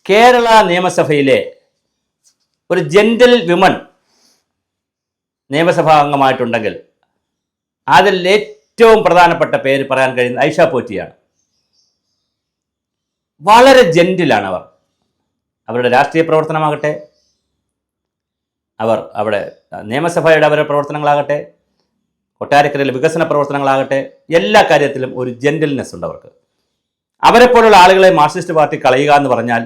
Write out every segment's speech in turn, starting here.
കേരള നിയമസഭയിലെ ഒരു gentle women നിയമസഭാ അംഗമായിട്ടുണ്ടെങ്കിൽ അതിൽ ഏറ്റവും പ്രധാനപ്പെട്ട പേര് പറയാൻ കഴിയുന്നത് ഐഷ പോറ്റിയാണ്. വളരെ ജെന്റിലാണ് അവർ. അവരുടെ രാഷ്ട്രീയ പ്രവർത്തനമാകട്ടെ, അവർ അവിടെ നിയമസഭയുടെ അവരുടെ പ്രവർത്തനങ്ങളാകട്ടെ, കൊട്ടാരക്കരയിലെ വികസന പ്രവർത്തനങ്ങളാകട്ടെ, എല്ലാ കാര്യത്തിലും ഒരു ജെന്റിൽനെസ് ഉണ്ട് അവർക്ക്. അവരെപ്പോലുള്ള ആളുകളെ മാർക്സിസ്റ്റ് പാർട്ടി കളയുക എന്ന് പറഞ്ഞാൽ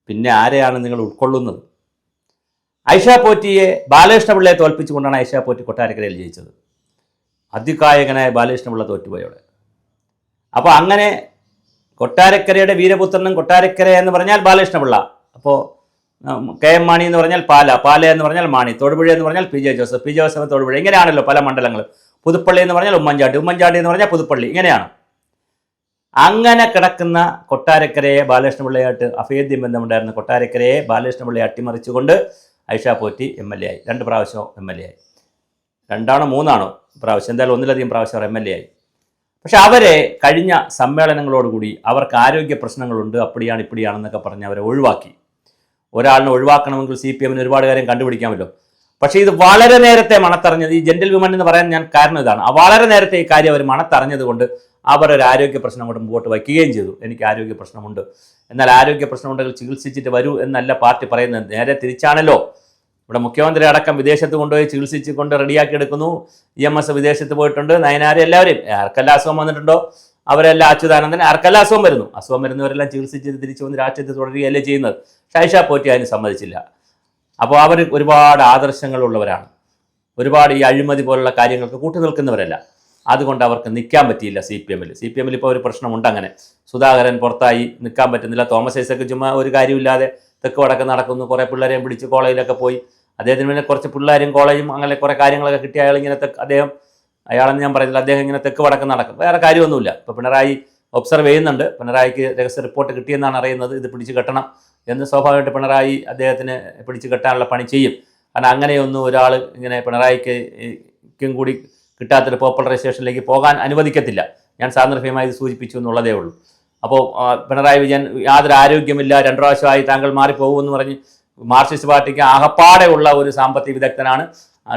പിന്നെ ആരെയാണ് നിങ്ങൾ ഉൾക്കൊള്ളുന്നത്? ഐഷ പോറ്റിയെ ബാലകൃഷ്ണപിള്ളയെ തോൽപ്പിച്ചുകൊണ്ടാണ് ഐഷ പോറ്റി കൊട്ടാരക്കരയിൽ ജയിച്ചത്. അതികായകനായ ബാലകൃഷ്ണപിള്ള തോറ്റുപോയോടെ. അപ്പോൾ അങ്ങനെ കൊട്ടാരക്കരയുടെ വീരപുത്രനും കൊട്ടാരക്കര എന്ന് പറഞ്ഞാൽ ബാലകൃഷ്ണപിള്ള, അപ്പോൾ KM മാണി എന്ന് പറഞ്ഞാൽ പാല എന്ന് പറഞ്ഞാൽ മാണി, തൊടുപുഴ എന്ന് പറഞ്ഞാൽ PJ ജോസഫ് തൊടുപുഴ, ഇങ്ങനെയാണല്ലോ പല മണ്ഡലങ്ങൾ. പുതുപ്പള്ളി എന്ന് പറഞ്ഞാൽ ഉമ്മൻചാണ്ടി എന്ന് പറഞ്ഞാൽ പുതുപ്പള്ളി, ഇങ്ങനെയാണ്. അങ്ങനെ കിടക്കുന്ന കൊട്ടാരക്കരയെ ബാലകൃഷ്ണപിള്ളയായിട്ട് അഭേദ്യം ബന്ധമുണ്ടായിരുന്ന കൊട്ടാരക്കരയെ ബാലകൃഷ്ണപിള്ളയെ അട്ടിമറിച്ചുകൊണ്ട് ഐഷ പോറ്റി MLA ആയി. 2 പ്രാവശ്യം MLA ആയി. 2ആണോ 3ആണോ പ്രാവശ്യം, എന്തായാലും ഒന്നിലധികം പ്രാവശ്യം അവർ MLA ആയി. പക്ഷെ അവരെ കഴിഞ്ഞ സമ്മേളനങ്ങളോടുകൂടി അവർക്ക് ആരോഗ്യ പ്രശ്നങ്ങളുണ്ട്, അപ്പടിയാണ് ഇപ്പടിയാണെന്നൊക്കെ പറഞ്ഞ് അവരെ ഒഴിവാക്കി. ഒരാളിനെ ഒഴിവാക്കണമെങ്കിൽ CPM ഒരുപാട് കാര്യം കണ്ടുപിടിക്കാമല്ലോ. പക്ഷേ ഇത് വളരെ നേരത്തെ മണത്തറിഞ്ഞത്, ഈ ജെന്റിൽ വിമൻ എന്ന് പറയാൻ ഞാൻ കാരണം ഇതാണ്. വളരെ നേരത്തെ ഈ കാര്യം അവർ മണത്തറിഞ്ഞത് കൊണ്ട് അവർ ഒരു ആരോഗ്യ പ്രശ്നം കൊണ്ട് മുമ്പോട്ട് വയ്ക്കുകയും ചെയ്തു. എനിക്ക് ആരോഗ്യ പ്രശ്നമുണ്ട്, എന്നാൽ ആരോഗ്യ പ്രശ്നമുണ്ടെങ്കിൽ ചികിത്സിച്ചിട്ട് വരൂ എന്നല്ല പാർട്ടി പറയുന്നത്. നേരെ തിരിച്ചാണല്ലോ. ഇവിടെ മുഖ്യമന്ത്രി അടക്കം വിദേശത്ത് കൊണ്ടുപോയി ചികിത്സിച്ച് കൊണ്ട് റെഡിയാക്കി എടുക്കുന്നു. EMS വിദേശത്ത് പോയിട്ടുണ്ട്, നയനാര് എല്ലാവരും. ആർക്കെല്ലാം അസുഖം വന്നിട്ടുണ്ടോ അവരെല്ലാം, അച്യുതാനന്ദൻ ആർക്കെല്ലാം അസുഖം വരുന്നു, അസുഖം വരുന്നവരെല്ലാം ചികിത്സിച്ച് തിരിച്ചു വന്ന് രാഷ്ട്രീയത്തിൽ തുടരുകയല്ലേ ചെയ്യുന്നത്. ഐഷ പോറ്റി അതിന് സമ്മതിച്ചില്ല. അപ്പോൾ അവർ ഒരുപാട് ആദർശങ്ങളുള്ളവരാണ്, ഒരുപാട് ഈ അഴിമതി പോലുള്ള കാര്യങ്ങൾക്ക് കൂട്ടുനിൽക്കുന്നവരല്ല. അതുകൊണ്ട് അവർക്ക് നിൽക്കാൻ പറ്റിയില്ല CPM ഇപ്പോൾ ഒരു പ്രശ്നമുണ്ട്. അങ്ങനെ സുധാകരൻ പുറത്തായി, നിൽക്കാൻ പറ്റുന്നില്ല. തോമസ് ഐസക്ക് ചുമ്മാ ഒരു കാര്യമില്ലാതെ തെക്ക് വടക്ക് നടക്കുന്നു, കുറേ പിള്ളേരെയും പിടിച്ച് കോളേജിലൊക്കെ പോയി. അദ്ദേഹത്തിന് പിന്നെ കുറച്ച് പിള്ളേരും കോളേജും അങ്ങനെ കുറേ കാര്യങ്ങളൊക്കെ കിട്ടി. അയാളെന്ന് ഞാൻ പറയുന്നില്ല, അദ്ദേഹം ഇങ്ങനെ തെക്ക് വടക്ക് നടക്കും, വേറെ കാര്യമൊന്നുമില്ല. ഇപ്പോൾ പിണറായി ഒബ്സർവ് ചെയ്യുന്നുണ്ട്. പിണറായിക്ക് രഹസ്യ റിപ്പോർട്ട് കിട്ടിയെന്നാണ് അറിയുന്നത്. ഇത് പിടിച്ച് കെട്ടണം എന്ന് സ്വാഭാവികമായിട്ട് പിണറായി അദ്ദേഹത്തിന് പിടിച്ച് കെട്ടാനുള്ള പണി ചെയ്യും. കാരണം അങ്ങനെയൊന്നും ഒരാൾ ഇങ്ങനെ പിണറായിക്കും കൂടി കിട്ടാത്തൊരു പോപ്പുലറൈസേഷനിലേക്ക് പോകാൻ അനുവദിക്കത്തില്ല. ഞാൻ സാന്ദർഭികമായി ഇത് സൂചിപ്പിച്ചു എന്നുള്ളതേ ഉള്ളൂ. അപ്പോൾ പിണറായി വിജയൻ യാതൊരു ആരോഗ്യമില്ല, 2 പ്രാവശ്യമായി താങ്കൾ മാറിപ്പോകുമെന്ന് പറഞ്ഞ് മാർക്സിസ്റ്റ് പാർട്ടിക്ക് ആകപ്പാടെ ഉള്ള ഒരു സാമ്പത്തിക വിദഗ്ധനാണ്.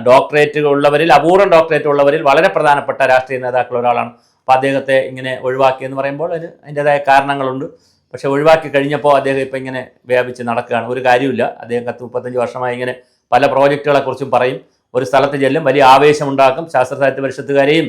ഡോക്ടറേറ്റ് ഉള്ളവരിൽ, അപൂർവം ഡോക്ടറേറ്റ് ഉള്ളവരിൽ വളരെ പ്രധാനപ്പെട്ട രാഷ്ട്രീയ നേതാക്കൾ ഒരാളാണ്. അപ്പോൾ അദ്ദേഹത്തെ ഇങ്ങനെ ഒഴിവാക്കിയെന്ന് പറയുമ്പോൾ അതിൻ്റെതായ കാരണങ്ങളുണ്ട്. പക്ഷേ ഒഴിവാക്കി കഴിഞ്ഞപ്പോൾ അദ്ദേഹം ഇപ്പം ഇങ്ങനെ വ്യാപിച്ച് നടക്കുകയാണ്. ഒരു കാര്യമില്ല. അദ്ദേഹം 35 വർഷമായി ഇങ്ങനെ പല പ്രോജക്റ്റുകളെക്കുറിച്ചും പറയും. ഒരു സ്ഥലത്ത് ചെല്ലും, വലിയ ആവേശമുണ്ടാക്കും. ശാസ്ത്ര സാഹിത്യ പരിഷത്തുകാരെയും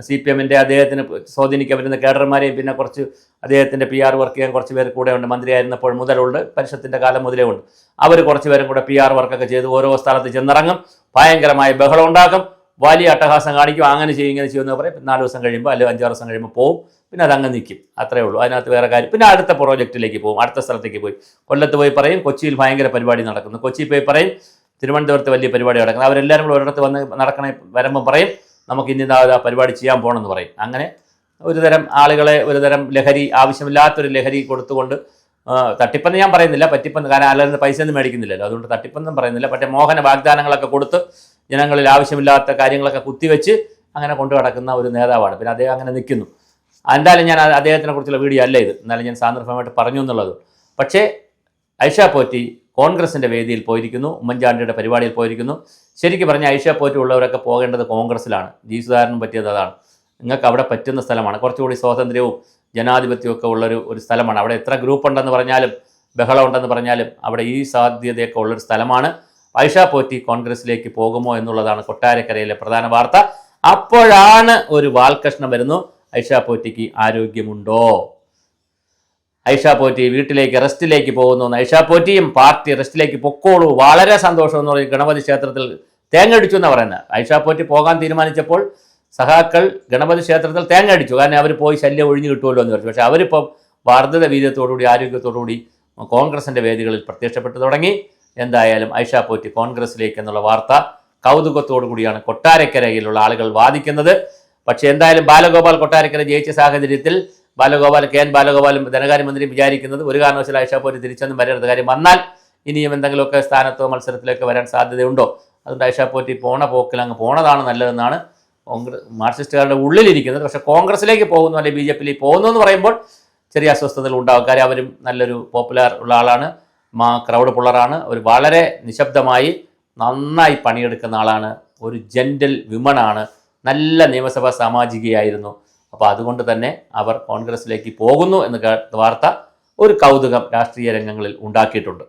CPMൻ്റെ അദ്ദേഹത്തിന് സ്വാധീനിക്കാൻ പറ്റുന്ന കേഡർമാരെയും പിന്നെ കുറച്ച് അദ്ദേഹത്തിൻ്റെ PR വർക്ക് ചെയ്യാൻ കുറച്ച് പേർ കൂടെ ഉണ്ട്. മന്ത്രിയായിരുന്നപ്പോൾ മുതലുണ്ട്, പരിഷത്തിൻ്റെ കാലം മുതലേ ഉണ്ട്. അവർ കുറച്ച് പേരും കൂടെ PR വർക്കൊക്കെ ചെയ്ത് ഓരോ സ്ഥലത്ത് ചെന്നിറങ്ങും, ഭയങ്കരമായ ബഹളം ഉണ്ടാക്കും, വലിയ അട്ടഹാസം കാണിക്കും. അങ്ങനെ ചെയ്യും ഇങ്ങനെ ചെയ്യുമെന്ന് പറയും. 4 ദിവസം കഴിയുമ്പോൾ അല്ലെങ്കിൽ 5-6 ദിവസം കഴിയുമ്പോൾ പോകും. പിന്നെ അതങ്ങ് നിൽക്കും. അത്രയേ ഉള്ളൂ. അതിനകത്ത് വേറെ കാര്യം. പിന്നെ അടുത്ത പ്രോജക്റ്റിലേക്ക് പോകും, അടുത്ത സ്ഥലത്തേക്ക് പോയി. കൊല്ലത്ത് പോയി പറയും കൊച്ചിയിൽ ഭയങ്കര പരിപാടി നടക്കുന്നു, കൊച്ചിയിൽ പോയി പറയും തിരുവനന്തപുരത്ത് വലിയ പരിപാടി നടക്കുന്നത്. അവരെല്ലാവരും കൂടെ ഒരിടത്ത് വന്ന് നടക്കണേ വരുമ്പോൾ പറയും നമുക്ക് ഇനി ആ പരിപാടി ചെയ്യാൻ പോകണമെന്ന് പറയും. അങ്ങനെ ഒരുതരം ആളുകളെ ഒരുതരം ലഹരി, ആവശ്യമില്ലാത്തൊരു ലഹരി കൊടുത്തുകൊണ്ട്, തട്ടിപ്പെന്ന് ഞാൻ പറയുന്നില്ല, പറ്റിപ്പെന്ന്, കാരണം അല്ലാതെ പൈസ ഒന്നും മേടിക്കുന്നില്ലല്ലോ, അതുകൊണ്ട് തട്ടിപ്പെന്നും പറയുന്നില്ല. പക്ഷേ മോഹന വാഗ്ദാനങ്ങളൊക്കെ കൊടുത്ത് ജനങ്ങളിൽ ആവശ്യമില്ലാത്ത കാര്യങ്ങളൊക്കെ കുത്തിവെച്ച് അങ്ങനെ കൊണ്ടു നടക്കുന്ന ഒരു നേതാവാണ്. പിന്നെ അദ്ദേഹം അങ്ങനെ നിൽക്കുന്നു. എന്തായാലും ഞാൻ അദ്ദേഹത്തിനെ കുറിച്ചുള്ള വീഡിയോ അല്ല ഇത്, എന്നാലും ഞാൻ സാന്ദർഭികമായിട്ട് പറഞ്ഞു എന്നുള്ളത്. പക്ഷേ ഐഷ പോറ്റി കോൺഗ്രസിൻ്റെ വേദിയിൽ പോയിരിക്കുന്നു, ഉമ്മൻചാണ്ടിയുടെ പരിപാടിയിൽ പോയിരിക്കുന്നു. ശരിക്കും പറഞ്ഞാൽ ഐഷ പോറ്റി ഉള്ളവരൊക്കെ പോകേണ്ടത് കോൺഗ്രസ്സിലാണ്. സുധാകരനും പറ്റിയത് അതാണ്. നിങ്ങൾക്ക് അവിടെ പറ്റുന്ന സ്ഥലമാണ്, കുറച്ചുകൂടി സ്വാതന്ത്ര്യവും ജനാധിപത്യവും ഒക്കെ ഉള്ളൊരു സ്ഥലമാണ്. അവിടെ എത്ര ഗ്രൂപ്പ് ഉണ്ടെന്ന് പറഞ്ഞാലും ബഹളം ഉണ്ടെന്ന് പറഞ്ഞാലും അവിടെ ഈ സാധ്യതയൊക്കെ ഉള്ളൊരു സ്ഥലമാണ്. ഐഷ പോറ്റി കോൺഗ്രസ്സിലേക്ക് പോകുമോ എന്നുള്ളതാണ് കൊട്ടാരക്കരയിലെ പ്രധാന വാർത്ത. അപ്പോഴാണ് ഒരു വാൽകഷ്ണം വരുന്നു, ഐഷ പോറ്റിക്ക് ആരോഗ്യമുണ്ടോ, ഐഷ പോറ്റി വീട്ടിലേക്ക് റെസ്റ്റിലേക്ക് പോകുന്നു, ഐഷ പോറ്റിയും പാർട്ടി റെസ്റ്റിലേക്ക് പൊക്കോളൂ, വളരെ സന്തോഷം എന്ന് പറഞ്ഞ് ഗണപതി ക്ഷേത്രത്തിൽ തേങ്ങടിച്ചു എന്നാണ് പറയുന്നത്. ഐഷ പോറ്റി പോകാൻ തീരുമാനിച്ചപ്പോൾ സഹാക്കൾ ഗണപതി ക്ഷേത്രത്തിൽ തേങ്ങടിച്ചു, കാരണം അവർ പോയി ശല്യം ഒഴിഞ്ഞു കിട്ടുമല്ലോ എന്ന് പറഞ്ഞു. പക്ഷേ അവരിപ്പം വർദ്ധിത വീര്യത്തോടുകൂടി ആരോഗ്യത്തോടുകൂടി കോൺഗ്രസിൻ്റെ വേദികളിൽ പ്രത്യക്ഷപ്പെട്ടു തുടങ്ങി. എന്തായാലും ഐഷ പോറ്റി കോൺഗ്രസിലേക്ക് എന്നുള്ള വാർത്ത കൗതുകത്തോടു കൂടിയാണ് കൊട്ടാരക്കരയിലുള്ള ആളുകൾ വാദിക്കുന്നത്. പക്ഷേ എന്തായാലും ബാലഗോപാൽ കൊട്ടാരക്കര ജയിച്ച സാഹചര്യത്തിൽ KN ബാലഗോപാലും ധനകാര്യമന്ത്രിയും വിചാരിക്കുന്നത് ഒരു കാരണവശാലും ഐഷ പോറ്റി തിരിച്ചൊന്നും വരരുത്. കാര്യം വന്നാൽ ഇനിയും എന്തെങ്കിലുമൊക്കെ സ്ഥാനത്തോ മത്സരത്തിലൊക്കെ വരാൻ സാധ്യതയുണ്ടോ, അതുകൊണ്ട് ഐഷ പോറ്റി പോണ പോക്കിൽ അങ്ങ് പോണതാണ് നല്ലതെന്നാണ് മാർക്സിസ്റ്റുകാരുടെ ഉള്ളിലിരിക്കുന്നത്. പക്ഷേ കോൺഗ്രസിലേക്ക് പോകുന്നു അല്ലെങ്കിൽ BJPയിലേക്ക് പോകുന്നു എന്ന് പറയുമ്പോൾ ചെറിയ അസ്വസ്ഥതകൾ ഉണ്ടാകും. കാര്യം അവരും നല്ലൊരു പോപ്പുലർ ഉള്ള ആളാണ്, ക്രൗഡ് പുള്ളറാണ്. അവർ വളരെ നിശബ്ദമായി നന്നായി പണിയെടുക്കുന്ന ആളാണ്, ഒരു ജെന്റിൽ വിമണാണ്, നല്ല നിയമസഭാ സാമാജികയായിരുന്നു. അപ്പോൾ അതുകൊണ്ട് തന്നെ അവർ കോൺഗ്രസിലേക്ക് പോകുന്നു എന്ന വാർത്ത ഒരു കൗതുകം രാഷ്ട്രീയ രംഗങ്ങളിൽ ഉണ്ടാക്കിയിട്ടുണ്ട്.